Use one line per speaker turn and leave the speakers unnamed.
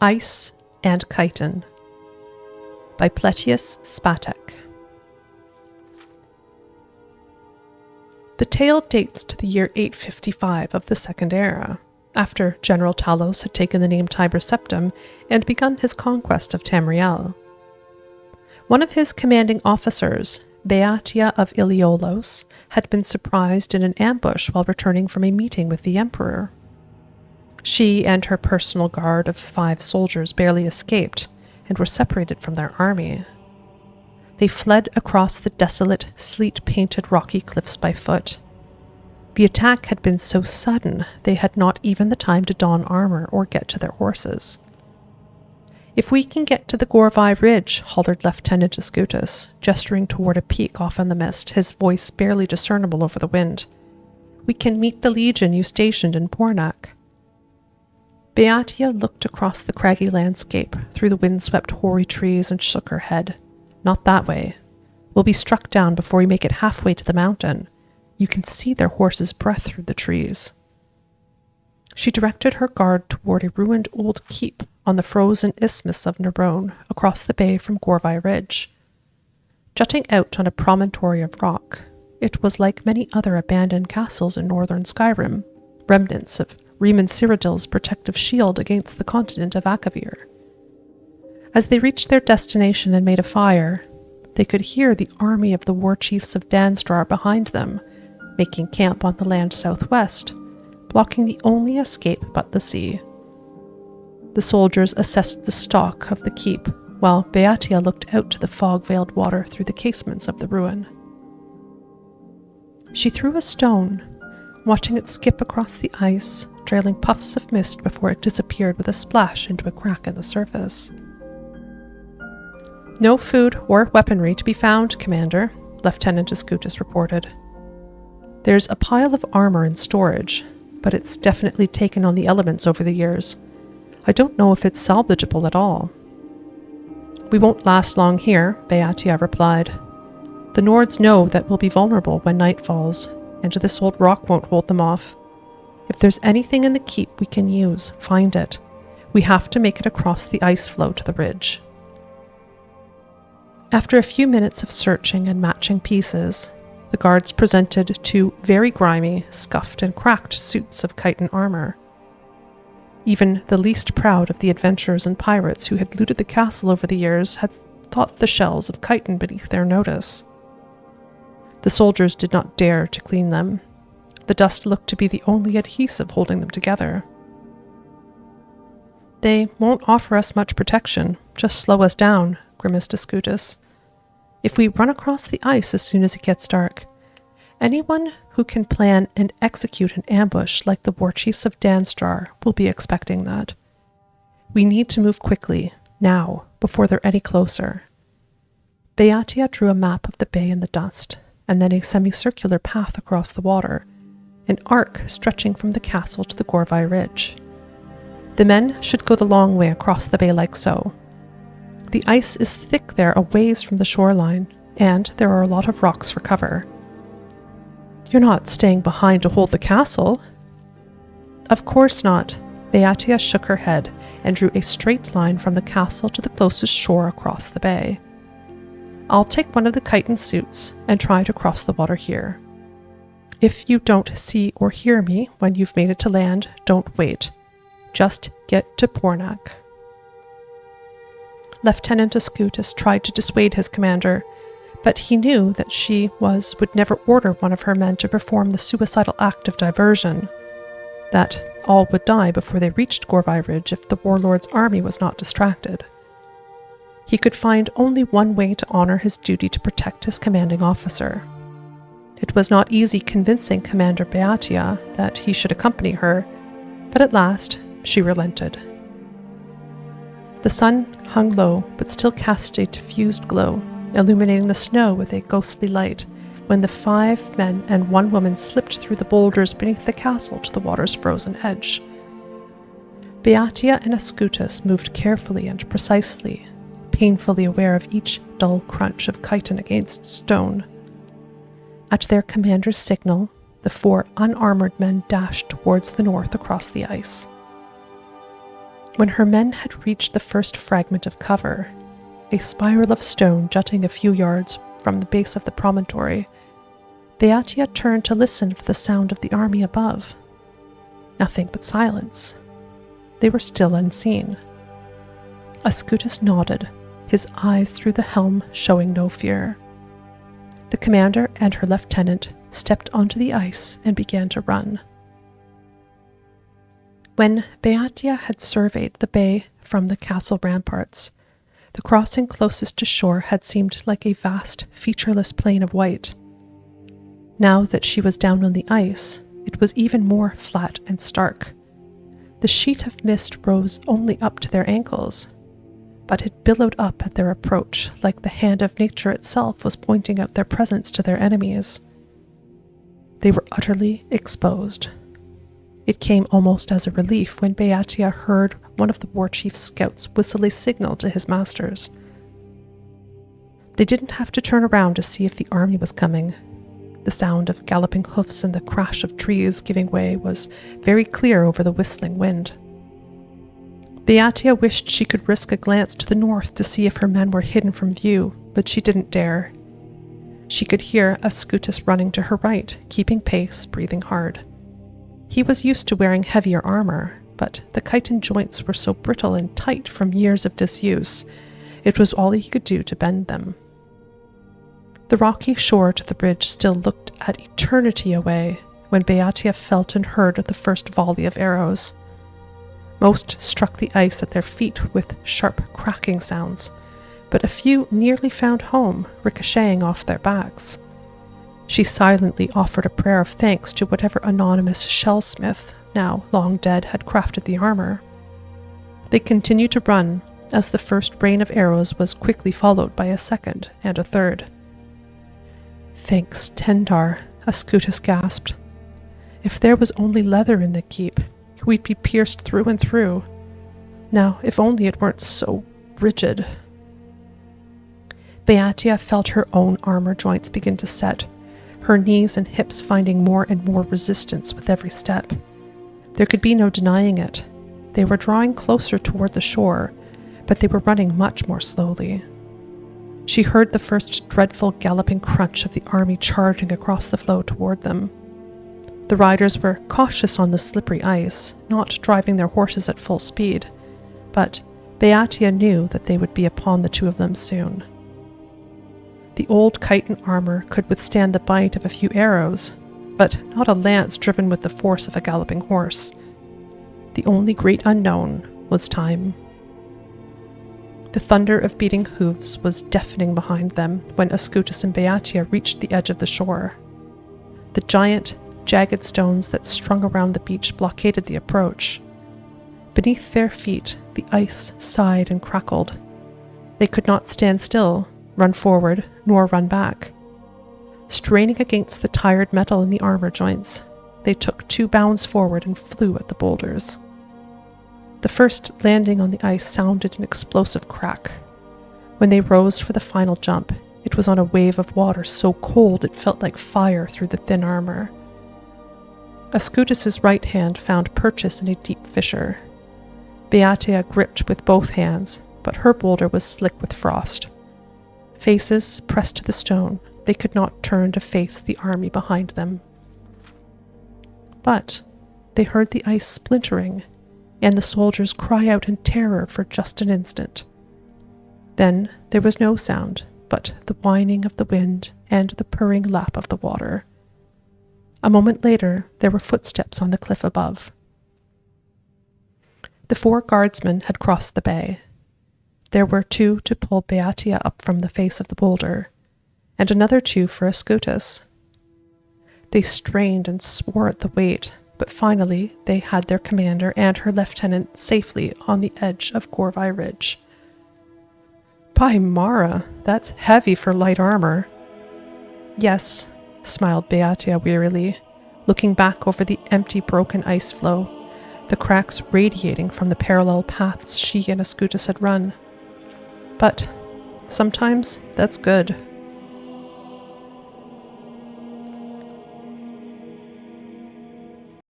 Ice and Chitin by Pletius Spatek. The tale dates to the year 855 of the Second Era, after General Talos had taken the name Tiber Septim and begun his conquest of Tamriel. One of his commanding officers, Beatia of Iliolus, had been surprised in an ambush while returning from a meeting with the Emperor. She and her personal guard of 5 soldiers barely escaped and were separated from their army. They fled across the desolate, sleet-painted rocky cliffs by foot. The attack had been so sudden they had not even the time to don armor or get to their horses. "If we can get to the Gorvai Ridge," hollered Lieutenant Escutus, gesturing toward a peak off in the mist, his voice barely discernible over the wind, "we can meet the legion you stationed in Pornak." Beatia looked across the craggy landscape through the wind-swept hoary trees and shook her head. "Not that way. We'll be struck down before we make it halfway to the mountain. You can see their horses' breath through the trees." She directed her guard toward a ruined old keep on the frozen isthmus of Nerone, across the bay from Gorvai Ridge. Jutting out on a promontory of rock, it was like many other abandoned castles in northern Skyrim, remnants of Riemann Cyrodiil's protective shield against the continent of Akavir. As they reached their destination and made a fire, they could hear the army of the war chiefs of Danstrar behind them, making camp on the land southwest, blocking the only escape but the sea. The soldiers assessed the stock of the keep, while Beatia looked out to the fog-veiled water through the casements of the ruin. She threw a stone, watching it skip across the ice, trailing puffs of mist before it disappeared with a splash into a crack in the surface. "No food or weaponry to be found, Commander," Lieutenant Escutus reported. "There's a pile of armor in storage, but it's definitely taken on the elements over the years. I don't know if it's salvageable at all." "We won't last long here," Beatia replied. "The Nords know that we'll be vulnerable when night falls, and this old rock won't hold them off. If there's anything in the keep we can use, find it. We have to make it across the ice floe to the ridge." After a few minutes of searching and matching pieces, the guards presented 2 very grimy, scuffed, and cracked suits of chitin armor. Even the least proud of the adventurers and pirates who had looted the castle over the years had thought the shells of chitin beneath their notice. The soldiers did not dare to clean them. The dust looked to be the only adhesive holding them together. "They won't offer us much protection, just slow us down," grimaced Escutus. "If we run across the ice as soon as it gets dark, anyone who can plan and execute an ambush like the war chiefs of Danstrar will be expecting that. We need to move quickly, now, before they're any closer." Beatia drew a map of the bay in the dust, and then a semicircular path across the water, an arc stretching from the castle to the Gorvai Ridge. "The men should go the long way across the bay like so. The ice is thick there a ways from the shoreline, and there are a lot of rocks for cover." "You're not staying behind to hold the castle?" "Of course not." Beatia shook her head and drew a straight line from the castle to the closest shore across the bay. "I'll take one of the chitin suits and try to cross the water here. If you don't see or hear me when you've made it to land, don't wait. Just get to Pornak." Lieutenant Escutus tried to dissuade his commander, but he knew that she would never order one of her men to perform the suicidal act of diversion, that all would die before they reached Gorvai Ridge if the warlord's army was not distracted. He could find only one way to honor his duty to protect his commanding officer. It was not easy convincing Commander Beatia that he should accompany her, but at last she relented. The sun hung low, but still cast a diffused glow, illuminating the snow with a ghostly light, when the 5 men and 1 woman slipped through the boulders beneath the castle to the water's frozen edge. Beatia and Escutus moved carefully and precisely, painfully aware of each dull crunch of chitin against stone. At their commander's signal, the 4 unarmored men dashed towards the north across the ice. When her men had reached the first fragment of cover, a spiral of stone jutting a few yards from the base of the promontory, Beatia turned to listen for the sound of the army above. Nothing but silence. They were still unseen. Ascutus nodded, his eyes through the helm showing no fear. The commander and her lieutenant stepped onto the ice and began to run. When Beatia had surveyed the bay from the castle ramparts, the crossing closest to shore had seemed like a vast, featureless plain of white. Now that she was down on the ice, it was even more flat and stark. The sheet of mist rose only up to their ankles, but it billowed up at their approach like the hand of nature itself was pointing out their presence to their enemies. They were utterly exposed. It came almost as a relief when Beatia heard one of the war chief's scouts whistle a signal to his masters. They didn't have to turn around to see if the army was coming. The sound of galloping hoofs and the crash of trees giving way was very clear over the whistling wind. Beatia wished she could risk a glance to the north to see if her men were hidden from view, but she didn't dare. She could hear Ascutus running to her right, keeping pace, breathing hard. He was used to wearing heavier armor, but the chitin joints were so brittle and tight from years of disuse, it was all he could do to bend them. The rocky shore to the bridge still looked at eternity away when Beatia felt and heard the first volley of arrows. Most struck the ice at their feet with sharp cracking sounds, but a few nearly found home, ricocheting off their backs. She silently offered a prayer of thanks to whatever anonymous shellsmith, now long dead, had crafted the armor. They continued to run, as the first rain of arrows was quickly followed by a second and a third. "Thanks, Tendar," Ascutus gasped. "If there was only leather in the keep, we'd be pierced through and through. Now, if only it weren't so rigid." Beatia felt her own armor joints begin to set, her knees and hips finding more and more resistance with every step. There could be no denying it. They were drawing closer toward the shore, but they were running much more slowly. She heard the first dreadful galloping crunch of the army charging across the floe toward them. The riders were cautious on the slippery ice, not driving their horses at full speed, but Beatia knew that they would be upon the two of them soon. The old chitin armor could withstand the bite of a few arrows, but not a lance driven with the force of a galloping horse. The only great unknown was time. The thunder of beating hooves was deafening behind them when Ascutus and Beatia reached the edge of the shore. The giant, jagged stones that strung around the beach blockaded the approach. Beneath their feet, the ice sighed and crackled. They could not stand still, run forward, nor run back. Straining against the tired metal in the armor joints, they took 2 bounds forward and flew at the boulders. The first landing on the ice sounded an explosive crack. When they rose for the final jump, it was on a wave of water so cold it felt like fire through the thin armor. Ascutus's right hand found purchase in a deep fissure. Beatia gripped with both hands, but her boulder was slick with frost. Faces pressed to the stone, they could not turn to face the army behind them. But they heard the ice splintering, and the soldiers cry out in terror for just an instant. Then there was no sound but the whining of the wind and the purring lap of the water. A moment later, there were footsteps on the cliff above. The 4 guardsmen had crossed the bay. There were 2 to pull Beatia up from the face of the boulder, and another 2 for Ascutus. They strained and swore at the weight, but finally they had their commander and her lieutenant safely on the edge of Corvi Ridge. "By Mara, that's heavy for light armor." "Yes," smiled Beatia wearily, looking back over the empty, broken ice floe, the cracks radiating from the parallel paths she and Ascutus had run. "But sometimes that's good."